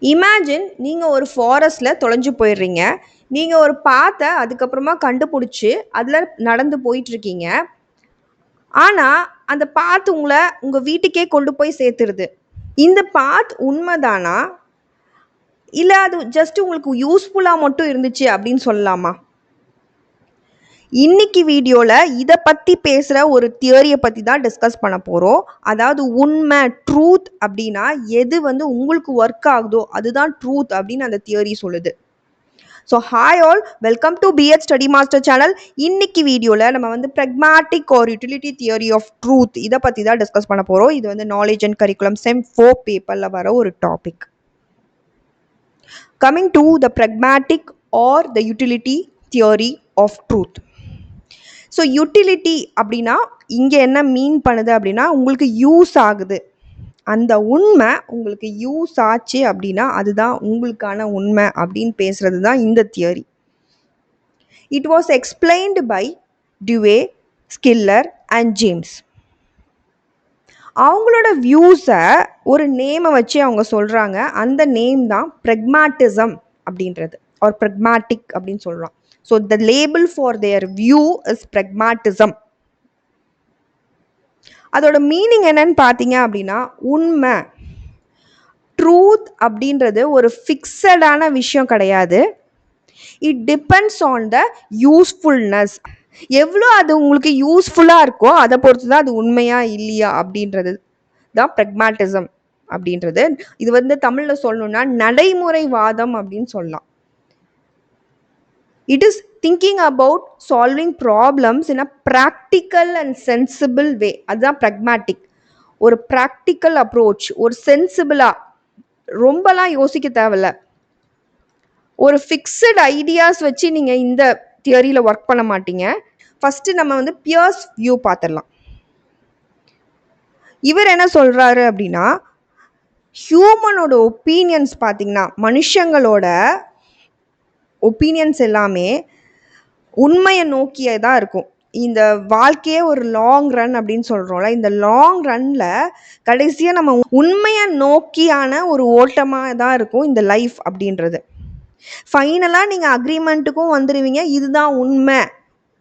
Imagine நீங்கள் ஒரு ஃபாரஸ்ட்டில் தொலைஞ்சு போயிடுறீங்க. நீங்கள் ஒரு பாத்தை அதுக்கப்புறமா கண்டுபிடிச்சி அதில் நடந்து போயிட்டுருக்கீங்க. ஆனால் அந்த பாத் உங்களை உங்கள் வீட்டுக்கே கொண்டு போய் சேர்த்துருது. இந்த பாத் உண்மைதானா, இல்லை அது ஜஸ்ட் உங்களுக்கு யூஸ்ஃபுல்லாக மட்டும் இருந்துச்சு அப்படின்னு சொல்லலாமா? இன்னைக்கு வீடியோவில் இதை பற்றி பேசுகிற ஒரு தியரியை பற்றி தான் டிஸ்கஸ் பண்ண போகிறோம். அதாவது உண்மை, ட்ரூத் அப்படின்னா எது உங்களுக்கு ஒர்க் ஆகுதோ அதுதான் ட்ரூத் அப்படின்னு அந்த தியரி சொல்லுது. So hi all, welcome to BEd study master channel. இன்னைக்கு வீடியோவில் நம்ம pragmatic or utility theory of truth இதை பற்றி தான் டிஸ்கஸ் பண்ண போகிறோம். இது நாலேஜ் அண்ட் கரிக்குலம் செம் 4 பேப்பரில் வர ஒரு topic. Coming to the pragmatic or the utility theory of truth. So utility அப்படின்னா இங்கே என்ன மீன் பண்ணுது அப்படின்னா உங்களுக்கு யூஸ் ஆகுது, அந்த உண்மை உங்களுக்கு யூஸ் ஆச்சு அப்படின்னா அதுதான் உங்களுக்கான உண்மை அப்படின்னு பேசுறது தான் இந்த theory. It was explained by Dewey, Schiller and James. அவங்களோட வியூஸை ஒரு நேமை வச்சு அவங்க சொல்கிறாங்க. அந்த நேம் தான் ப்ராக்மேட்டிசம் அப்படின்றது, ஒரு ப்ராக்மேட்டிக் அப்படின்னு சொல்கிறோம். So the label for their view is pragmatism. அதோட மீனிங் என்னன்னு பார்த்தீங்க அப்படின்னா உண்மை, ட்ரூத் அப்படின்றது ஒரு ஃபிக்ஸடான விஷயம் கிடையாது. It depends on the usefulness. எவ்வளோ அது உங்களுக்கு யூஸ்ஃபுல்லாக இருக்கோ அதை பொறுத்து தான் அது உண்மையா இல்லையா அப்படின்றது தான் ப்ராக்மேட்டிசம் அப்படின்றது. இது தமிழில் சொல்லணும்னா நடைமுறைவாதம் அப்படின்னு சொல்லலாம். It is thinking about solving problems in a practical and sensible way. அதுதான் pragmatic. ஒரு practical approach, ஒரு சென்சிபிளா, ரொம்பலாம் யோசிக்க தேவையில்ல. ஒரு ஃபிக்ஸட் ஐடியாஸ் வச்சு நீங்கள் இந்த தியரியில் ஒர்க் பண்ண மாட்டீங்க. ஃபஸ்ட்டு நம்ம பியர்ஸ் வியூ பார்த்துடலாம். இவர் என்ன சொல்கிறாரு அப்படின்னா, ஹியூமனோட ஒப்பீனியன்ஸ் பார்த்தீங்கன்னா, மனுஷங்களோட ஒப்பீனியன்ஸ் எல்லாமே உண்மையை நோக்கியே தான் இருக்கும். இந்த வாழ்க்கையே ஒரு லாங் ரன் அப்படின்னு சொல்கிறோம்ல, இந்த லாங் ரன்னில் கடைசியாக நம்ம உண்மையை நோக்கியான ஒரு ஓட்டமாக தான் இருக்கும் இந்த லைஃப் அப்படின்றது. ஃபைனலாக நீங்கள் அக்ரிமெண்ட்டுக்கும் வந்துடுவீங்க, இதுதான் உண்மை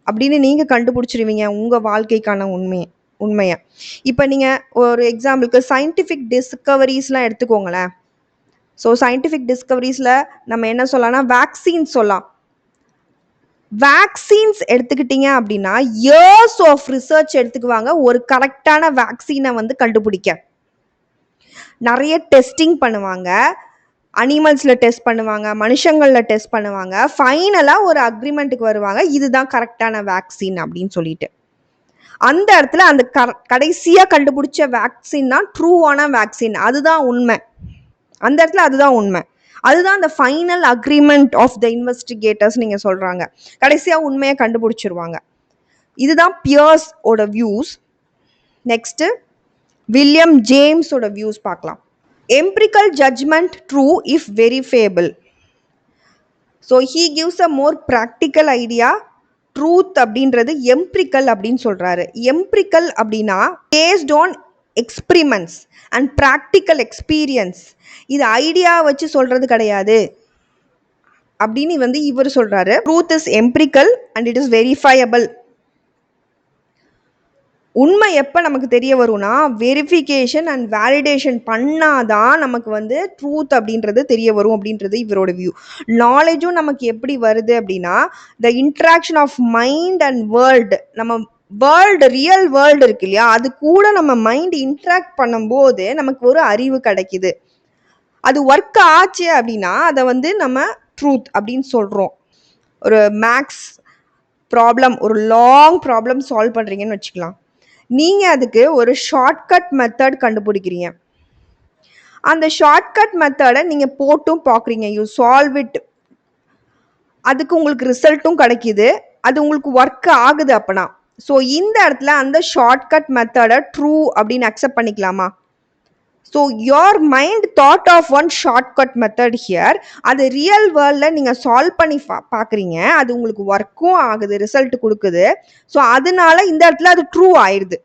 அப்படின்னு நீங்கள் கண்டுபிடிச்சிருவீங்க உங்கள் வாழ்க்கைக்கான உண்மையை. இப்போ நீங்கள் ஒரு எக்ஸாம்பிளுக்கு சயின்டிஃபிக் டிஸ்கவரிஸ்லாம் எடுத்துக்கோங்களேன். ஸோ சயின்டிஃபிக் டிஸ்கவரிஸில் நம்ம என்ன சொல்லலாம்னா வேக்சின்ஸ் சொல்லலாம். வேக்சின்ஸ் எடுத்துக்கிட்டீங்க அப்படின்னா இயர்ஸ் ஆஃப் ரிசர்ச் எடுத்துக்குவாங்க ஒரு கரெக்டான வேக்சினை கண்டுபிடிக்க. நிறைய டெஸ்டிங் பண்ணுவாங்க, அனிமல்ஸில் டெஸ்ட் பண்ணுவாங்க, மனுஷங்களில் டெஸ்ட் பண்ணுவாங்க, ஃபைனலாக ஒரு அக்ரிமெண்ட்டுக்கு வருவாங்க, இதுதான் கரெக்டான வேக்சின் அப்படின்னு சொல்லிட்டு. அந்த இடத்துல அந்த கடைசியாக கண்டுபிடிச்ச வேக்சின் தான் ட்ரூவான வேக்சின், அதுதான் உண்மை. அந்த இடத்துல அதுதான் உண்மை, அதுதான் அந்த final agreement of the investigators நீங்கள் சொல்கிறாங்க. கடைசியாக உண்மையை கண்டுபிடிச்சிருவாங்க. இதுதான் பியர்ஸோட வியூஸ். நெக்ஸ்ட்டு வில்லியம் ஜேம்ஸோட வியூஸ் பார்க்கலாம். Empirical judgement true if verifiable. So he gives a more practical idea. Truth அப்படின்றது எம்பிரிக்கல் அப்படின்னு சொல்கிறாரு. எம்பிரிக்கல் அப்படின்னா based on experiments and practical experience. இது ஐடியா வச்சு சொல்கிறது கிடையாது அப்படின்னு இவர் சொல்கிறாரு. Truth is empirical and it is verifiable. உண்மை எப்போ நமக்கு தெரிய வரும்னா வெரிஃபிகேஷன் அண்ட் வேலிடேஷன் பண்ணாதான் நமக்கு ட்ரூத் அப்படின்றது தெரிய வரும் அப்படின்றது இவரோட வியூ. நாலேஜும் நமக்கு எப்படி வருது அப்படின்னா the interaction of mind and world. நம்ம வேர்ல்டு, ரியல் வேர்ல்டு இருக்கு இல்லையா, அது கூட நம்ம மைண்ட் இன்ட்ராக்ட் பண்ணும்போது நமக்கு ஒரு அறிவு கிடைக்குது. அது ஒர்க் ஆச்சு அப்படின்னா அதை நம்ம ட்ரூத் அப்படின்னு சொல்கிறோம். ஒரு மேக்ஸ் ப்ராப்ளம், ஒரு லாங் ப்ராப்ளம் சால்வ் பண்ணுறீங்கன்னு வச்சுக்கலாம். நீங்கள் அதுக்கு ஒரு ஷார்ட்கட் மெத்தட் கண்டுபிடிக்கிறீங்க. அந்த ஷார்ட்கட் மெத்தடை நீங்கள் போட்டும் பார்க்குறீங்க, யூ சால்வ் இட். அதுக்கு உங்களுக்கு ரிசல்ட்டும் கிடைக்கிது, அது உங்களுக்கு ஒர்க் ஆகுது அப்பனா. ஸோ இந்த இடத்துல அந்த ஷார்ட்கட் மெத்தடை ட்ரூ அப்படின்னு அக்செப்ட் பண்ணிக்கலாமா? So your mind thought of one shortcut method here. அது ரியல் வேர்ல்டில் நீங்கள் சால்வ் பண்ணி பார்க்குறீங்க, அது உங்களுக்கு ஒர்க்கும் ஆகுது, ரிசல்ட் கொடுக்குது. ஸோ அதனால இந்த இடத்துல அது ட்ரூ ஆயிடுது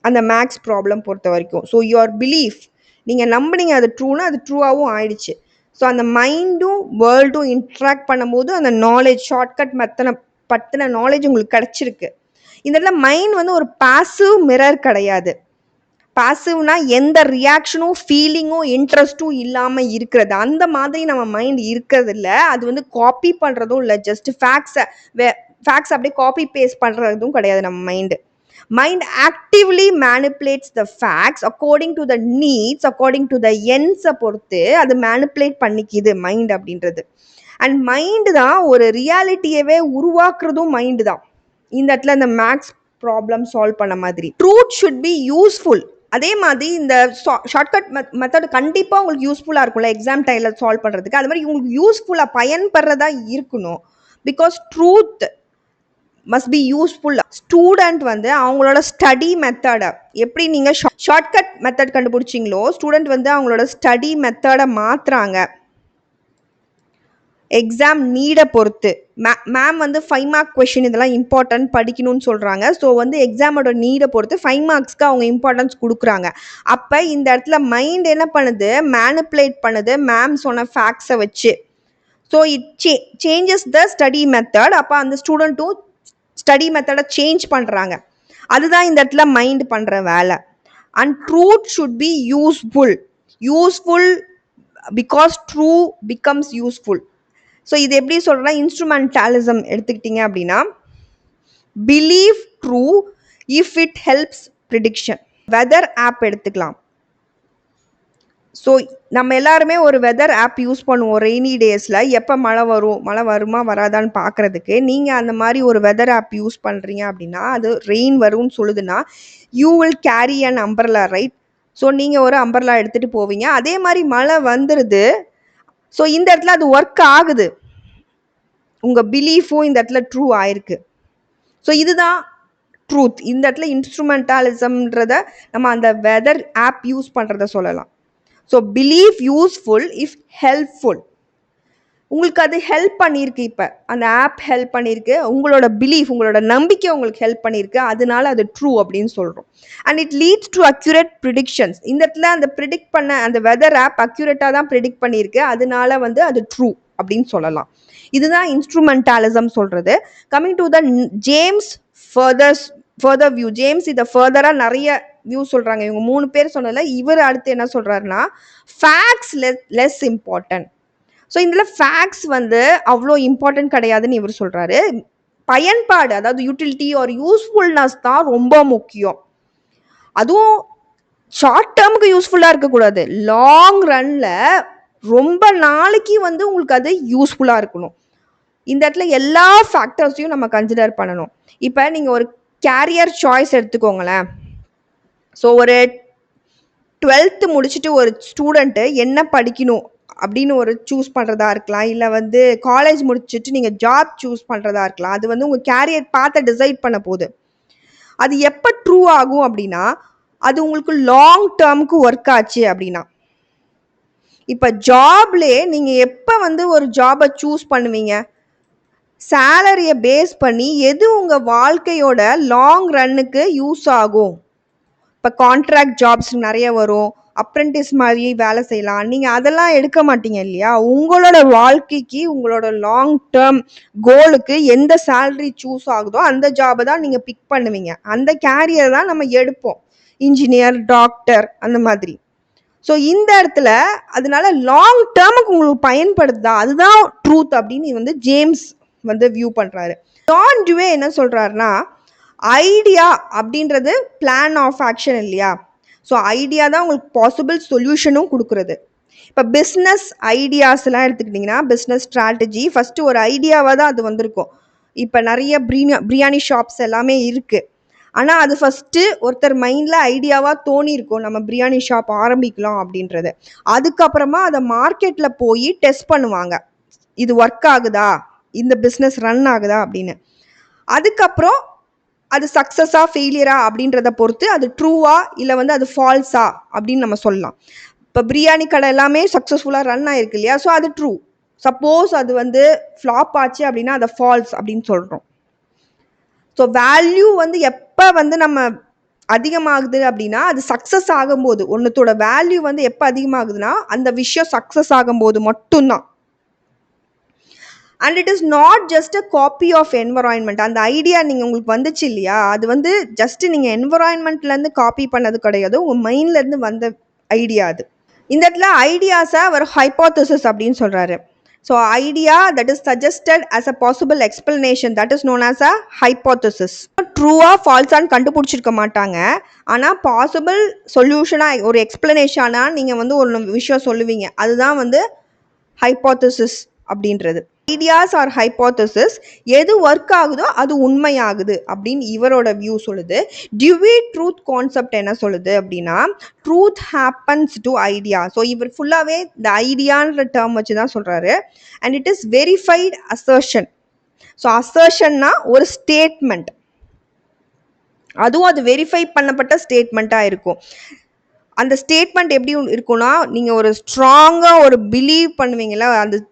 அந்த மேக்ஸ் ப்ராப்ளம் பொறுத்த வரைக்கும். ஸோ யுவர் பிலீஃப், நீங்கள் நம்பினீங்க அது ட்ரூனா அது ட்ரூவாகவும் ஆயிடுச்சு. ஸோ அந்த மைண்டும் வேர்ல்டும் இன்ட்ராக்ட் பண்ணும்போது அந்த நாலேஜ் ஷார்ட்கட் பற்றின நாலேஜ் உங்களுக்கு கிடச்சிருக்கு. இந்த இடத்துல மைண்ட் வந்து ஒரு பாசிவ் மிரர் கிடையாது. பாசிவ்னா எந்த ரியாக்ஷனும் ஃபீலிங்கும் இன்ட்ரெஸ்ட்டும் இல்லாமல் இருக்கிறது. அந்த மாதிரி நம்ம மைண்ட் இருக்கிறது இல்லை. அது வந்து காப்பி பண்ணுறதும் இல்லை. ஜஸ்ட் ஃபேக்ட்ஸ் அப்படியே காப்பி பேஸ்ட் பண்ணுறதும் கிடையாது நம்ம mind. Mind actively manipulates the facts according to the needs, according to the ends பொறுத்து அது மேனிப்புலேட் பண்ணிக்குது மைண்ட் அப்படின்றது. அண்ட் மைண்டு தான் ஒரு ரியாலிட்டியவே உருவாக்குறதும் மைண்டு தான். இந்த இடத்துல இந்த மேக்ஸ் ப்ராப்ளம் சால்வ் பண்ண மாதிரி ட்ரூத் ஷுட் பி யூஸ்ஃபுல். அதே மாதிரி இந்த ஷார்ட்கட் மெத்தட் கண்டிப்பாக உங்களுக்கு யூஸ்ஃபுல்லாக இருக்கும்ல எக்ஸாம் டைமில் சால்வ் பண்ணுறதுக்கு. அது மாதிரி உங்களுக்கு யூஸ்ஃபுல்லாக பயன்படுறதா இருக்கணும். Because truth must be useful. Student வந்து அவங்களோட ஸ்டடி மெத்தடை எப்படி நீங்கள் ஷார்ட்கட் மெத்தட் கண்டுபிடிச்சிங்களோ ஸ்டூடெண்ட் வந்து அவங்களோட ஸ்டடி மெத்தடை மாற்றுறாங்க எக்ஸாம் நீடை பொறுத்து. மேம் வந்து 5 மார்க் கொஷின் இதெல்லாம் இம்பார்ட்டன்ட் படிக்கணும்னு சொல்கிறாங்க. ஸோ வந்து எக்ஸாமோட நீடை பொறுத்து 5 மார்க்ஸ்க்கு அவங்க இம்பார்ட்டன்ஸ் கொடுக்குறாங்க. அப்போ இந்த இடத்துல மைண்ட் என்ன பண்ணுது, மேனிப்புலேட் பண்ணுது மேம் சொன்ன ஃபேக்ட்ஸை வச்சு. So it changes the study method. அப்போ அந்த ஸ்டூடெண்ட்டும் ஸ்டடி மெத்தடை சேஞ்ச் பண்ணுறாங்க. அதுதான் இந்த இடத்துல மைண்ட் பண்ணுற வேலை. And truth should be useful because true becomes useful. So இது எப்படி சொல்கிறேன்னா இன்ஸ்ட்ருமெண்டாலிசம் எடுத்துக்கிட்டிங்க அப்படின்னா believe true if it helps prediction. Weather app எடுத்துக்கலாம். ஸோ நம்ம எல்லாருமே ஒரு வெதர் ஆப் யூஸ் பண்ணுவோம் ரெய்னி டேஸில். எப்போ மழை வருமா வராதான்னு பார்க்குறதுக்கு. நீங்கள் அந்த மாதிரி ஒரு வெதர் ஆப் யூஸ் பண்ணுறீங்க அப்படின்னா அது ரெயின் வரும்னு சொல்லுதுன்னா you will carry an umbrella, right? So நீங்கள் ஒரு அம்பர்லா எடுத்துகிட்டு போவீங்க. அதே மாதிரி மழை வந்துடுது. ஸோ இந்த இடத்துல அது ஒர்க் ஆகுது. உங்கள் பிலீஃபும் இந்த இடத்துல ட்ரூ ஆயிருக்கு. ஸோ இதுதான் ட்ரூத். இந்த இடத்துல இன்ஸ்ட்ருமெண்டாலிசம்ன்றத நம்ம அந்த வெதர் ஆப் யூஸ் பண்ணுறத சொல்லலாம். So believe useful if helpful. உங்களுக்கு அது ஹெல்ப் பண்ணியிருக்கு. இப்போ அந்த ஆப் ஹெல்ப் பண்ணியிருக்கு. உங்களோட பிலீஃப் உங்களோட நம்பிக்கை உங்களுக்கு ஹெல்ப் பண்ணியிருக்கு. அதனால அது ட்ரூ அப்படின்னு சொல்கிறோம். And it leads to accurate predictions. இந்த இடத்துல அந்த ப்ரிடிக்ட் பண்ண அந்த வெதர் ஆப் அக்யூரேட்டாக தான் ப்ரிடிக்ட் பண்ணியிருக்கு. அதனால வந்து அது ட்ரூ அப்படின்னு சொல்லலாம். இதுதான் இன்ஸ்ட்ருமெண்டாலிசம் சொல்கிறது. Coming to the James further view. James இதை ஃபர்தராக நிறைய வியூ சொல்கிறாங்க. இவங்க 3 பேர் சொன்னதில்ல. இவர் அடுத்து என்ன சொல்கிறாருன்னா ஃபேக்ட்ஸ் லெஸ் இம்பார்ட்டன்ட். ஸோ இதில் ஃபேக்ட்ஸ் வந்து அவ்வளோ இம்பார்ட்டன்ட் கிடையாதுன்னு இவர் சொல்கிறாரு. பயன்பாடு அதாவது யூட்டிலிட்டி ஒரு யூஸ்ஃபுல்னஸ் தான் ரொம்ப முக்கியம். அதுவும் ஷார்ட் டேர்முக்கு யூஸ்ஃபுல்லாக இருக்கக்கூடாது. லாங் ரன்னில் ரொம்ப நாளைக்கு வந்து உங்களுக்கு அது யூஸ்ஃபுல்லாக இருக்கணும். இந்த இடத்துல எல்லா ஃபேக்டர்ஸையும் நம்ம கன்சிடர் பண்ணணும். இப்போ நீங்கள் ஒரு கேரியர் சாய்ஸ் எடுத்துக்கோங்களேன். ஸோ ஒரு 12th முடிச்சுட்டு ஒரு ஸ்டூடெண்ட்டு என்ன படிக்கணும் அப்படின்னு ஒரு சூஸ் பண்ணுறதா இருக்கலாம். இல்லை வந்து காலேஜ் முடிச்சுட்டு நீங்கள் ஜாப் சூஸ் பண்ணுறதா இருக்கலாம். அது வந்து உங்கள் கேரியர் பார்த்து டிசைட் பண்ண போகுது. அது எப்போ ட்ரூ ஆகும் அப்படின்னா அது உங்களுக்கு லாங் டேர்முக்கு ஒர்க் ஆச்சு அப்படின்னா. இப்போ ஜாப்லேயே நீங்கள் எப்போ வந்து ஒரு ஜாபை சூஸ் பண்ணுவீங்க? சேலரியை பேஸ் பண்ணி எது உங்கள் வாழ்க்கையோட லாங் ரன்னுக்கு யூஸ் ஆகும். இப்போ கான்ட்ராக்ட் ஜாப்ஸ் நிறைய வரும். அப்ரெண்டிஸ் மாதிரி வேலை செய்யலாம். நீங்கள் அதெல்லாம் எடுக்க மாட்டீங்க இல்லையா? உங்களோட வாழ்க்கைக்கு உங்களோட லாங் டேர்ம் கோலுக்கு எந்த சேலரி சூஸ் ஆகுதோ அந்த ஜாபை தான் நீங்கள் பிக் பண்ணுவீங்க. அந்த கேரியர் தான் நம்ம எடுப்போம். இன்ஜினியர், டாக்டர் அந்த மாதிரி. ஸோ இந்த இடத்துல அதனால லாங் டேர்முக்கு உங்களுக்கு பயன்படுதா அதுதான் ட்ரூத் அப்படின்னு வந்து ஜேம்ஸ் வந்து வியூ பண்ணுறாரு. ஜான் டுவே என்ன சொல்கிறாருன்னா ஐடியா அப்படின்றது பிளான் ஆஃப் ஆக்ஷன் இல்லையா? ஸோ ஐடியா தான் உங்களுக்கு பாசிபிள் சொல்யூஷனும் கொடுக்குறது. இப்போ பிஸ்னஸ் ஐடியாஸ்லாம் எடுத்துக்கிட்டிங்கன்னா பிஸ்னஸ் ஸ்ட்ராட்டஜி ஃபஸ்ட்டு ஒரு ஐடியாவாக தான் அது வந்திருக்கும். இப்போ நிறைய பிரியாணி ஷாப்ஸ் எல்லாமே இருக்குது. ஆனால் அது ஃபஸ்ட்டு ஒருத்தர் மைண்டில் ஐடியாவாக தோணியிருக்கும் நம்ம பிரியாணி ஷாப் ஆரம்பிக்கலாம் அப்படின்றது. அதுக்கப்புறமா அதை மார்க்கெட்டில் போய் டெஸ்ட் பண்ணுவாங்க. இது ஒர்க் ஆகுதா, இந்த பிஸ்னஸ் ரன் ஆகுதா அப்படின்னு. அதுக்கப்புறம் அது சக்ஸஸா ஃபெயிலியரா அப்படின்றத பொறுத்து அது ட்ரூவா இல்லை வந்து அது ஃபால்ஸா அப்படின்னு நம்ம சொல்லலாம். இப்போ பிரியாணி கடை எல்லாமே சக்ஸஸ்ஃபுல்லாக ரன் ஆயிருக்கு இல்லையா? ஸோ அது ட்ரூ. சப்போஸ் அது வந்து ஃப்ளாப் ஆச்சு அப்படின்னா அதை ஃபால்ஸ் அப்படின்னு சொல்கிறோம். ஸோ வேல்யூ வந்து எப்போ வந்து நம்ம அதிகமாகுது அப்படின்னா அது சக்ஸஸ் ஆகும்போது, ஒன்னுத்தோட வேல்யூ வந்து எப்போ அதிகமாகுதுன்னா அந்த விஷயம் சக்ஸஸ் ஆகும்போது மட்டும்தான். And it is not just a copy of environment. அந்த ஐடியா உங்களுக்கு வந்துச்சு இல்லையா, அது வந்து ஜஸ்ட் நீங்கள் என்வரான்மெண்ட்லேருந்து காப்பி பண்ணது கிடையாது, உங்கள் மைண்ட்லேருந்து வந்த ஐடியா அது. இந்த இடத்துல ஐடியாஸை அவர் ஹைப்போதசிஸ் அப்படின்னு சொல்கிறாரு. So idea that is suggested as a possible explanation that is known as a hypothesis. ட்ரூவா ஃபால்ஸான்னு கண்டுபிடிச்சிருக்க மாட்டாங்க, ஆனால் பாசிபிள் சொல்யூஷனாக ஒரு எக்ஸ்பிளனேஷனாக நீங்கள் வந்து ஒரு விஷயம் சொல்லுவீங்க, அதுதான் வந்து ஹைப்போதசிஸ் அப்படின்றது. ஐடியாஸ் ஆர் ஹைப்போதசிஸ் எது ஒர்க் ஆகுதோ அது உண்மையாகுது அப்படின்னு இவரோட வியூ சொல்லுது. டியூவி ட்ரூத் கான்செப்ட் என்ன சொல்லுது அப்படின்னா, truth happens to idea. So இவர் ஃபுல்லாகவே இந்த ஐடியான்ற டேர்ம் வச்சு தான் சொல்கிறாரு. And it is verified assertion. So அசர்ஷன்னா ஒரு ஸ்டேட்மெண்ட், அதுவும் அது வெரிஃபை பண்ணப்பட்ட ஸ்டேட்மெண்ட்டாக இருக்கும். அந்த ஸ்டேட்மெண்ட் எப்படி இருக்குன்னா, நீங்கள் ஒரு ஸ்ட்ராங்காக ஒரு பிலீவ் பண்ணுவீங்களா அந்த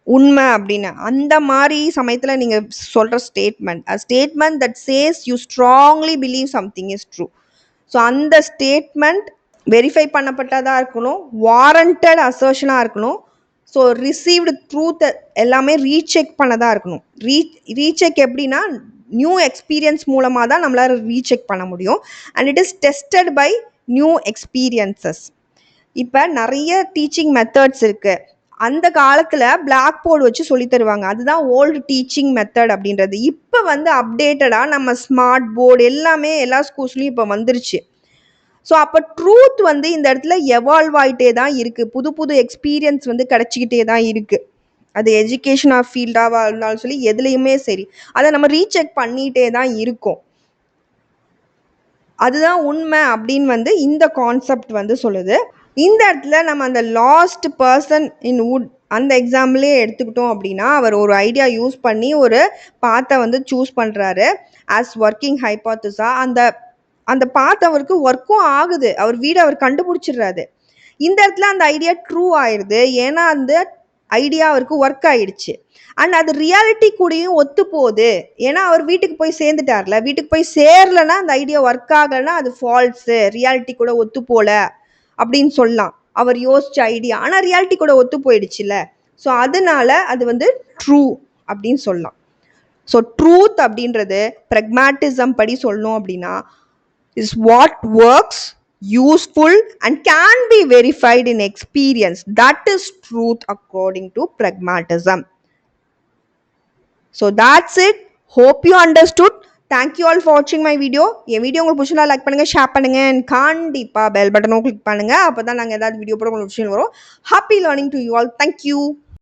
உண்மை அப்படின்னு, அந்த மாதிரி சமயத்தில் நீங்கள் சொல்கிற statement, a statement that chase you strongly believe something is true. So அந்த ஸ்டேட்மெண்ட் வெரிஃபை பண்ணப்பட்டதாக இருக்கணும், வாரண்டட் அசர்ஷனாக இருக்கணும். ஸோ ரிசீவ்டு ட்ரூத் எல்லாமே ரீசெக் பண்ணதாக இருக்கணும். ரீசெக் எப்படின்னா, நியூ எக்ஸ்பீரியன்ஸ் மூலமாக தான் நம்மளால் ரீசெக் பண்ண முடியும். And it is tested by new experiences. இப்போ நிறைய டீச்சிங் மெத்தட்ஸ் இருக்குது. அந்த காலத்தில் பிளாக் போர்டு வச்சு சொல்லி தருவாங்க, அதுதான் ஓல்டு டீச்சிங் மெத்தட் அப்படின்றது. இப்போ வந்து அப்டேட்டடாக நம்ம ஸ்மார்ட் போர்டு எல்லாமே எல்லா ஸ்கூல்ஸ்லையும் இப்போ வந்துருச்சு. ஸோ அப்போ ட்ரூத் வந்து இந்த இடத்துல எவால்வ் ஆகிட்டே தான் இருக்குது, புது புது எக்ஸ்பீரியன்ஸ் வந்து கிடச்சிக்கிட்டே தான் இருக்குது. அது எஜுகேஷன் ஆஃப் ஃபீல்டாக இருந்தாலும் சொல்லி எதுலேயுமே சரி, அதை நம்ம ரீசெக் பண்ணிகிட்டே தான் இருக்கோம். அதுதான் உண்மை அப்படின்னு வந்து இந்த கான்செப்ட் வந்து சொல்லுது. இந்த இடத்துல நம்ம அந்த லாஸ்ட் பர்சன் இன் வுட் அந்த எக்ஸாம்பிளே எடுத்துக்கிட்டோம் அப்படின்னா, அவர் ஒரு ஐடியா யூஸ் பண்ணி ஒரு பாத்தை வந்து சூஸ் பண்ணுறாரு ஆஸ் ஒர்க்கிங் ஹைப்போதஸா. அந்த அந்த பாத் அவருக்கு ஒர்க்கும் ஆகுது, அவர் வீடு அவர் கண்டுபிடிச்சிடுறாரு. இந்த இடத்துல அந்த ஐடியா ட்ரூ ஆயிடுது, ஏன்னா அந்த ஐடியா அவருக்கு ஒர்க் ஆயிடுச்சு. அண்ட் அது ரியாலிட்டி கூடயும் ஒத்து போகுது, ஏன்னா அவர் வீட்டுக்கு போய் சேர்ந்துட்டார்ல. வீட்டுக்கு போய் சேரலைன்னா அந்த ஐடியா ஒர்க் ஆகலைன்னா அது ஃபால்ஸு, ரியாலிட்டி கூட ஒத்து போல அப்படின்னு சொல்லலாம். அவர் யோசிச்ச ஐடியா ஆனால் ரியாலிட்டி கூட ஒத்து போயிடுச்சுல, ஸோ அதனால அது வந்து ட்ரூ அப்படின்னு சொல்லலாம். ஸோ ட்ரூத் அப்படின்றது ப்ரக்மாட்டிசம் படி சொல்லணும் அப்படின்னா, is what works, useful and can be verified in experience. That is truth according to pragmatism. So that's it. Hope you understood. Thank you all for watching my video. N video உங்களுக்கு பிடிச்சிருந்தா like பண்ணுங்க, share பண்ணுங்க, and கண்டிப்பாக bell பட்டனும் click பண்ணுங்க. அப்போ தான் நாங்கள் ஏதாவது வீடியோ போட உங்களுக்கு விஷயம் வரும். Happy learning to you all. Thank you.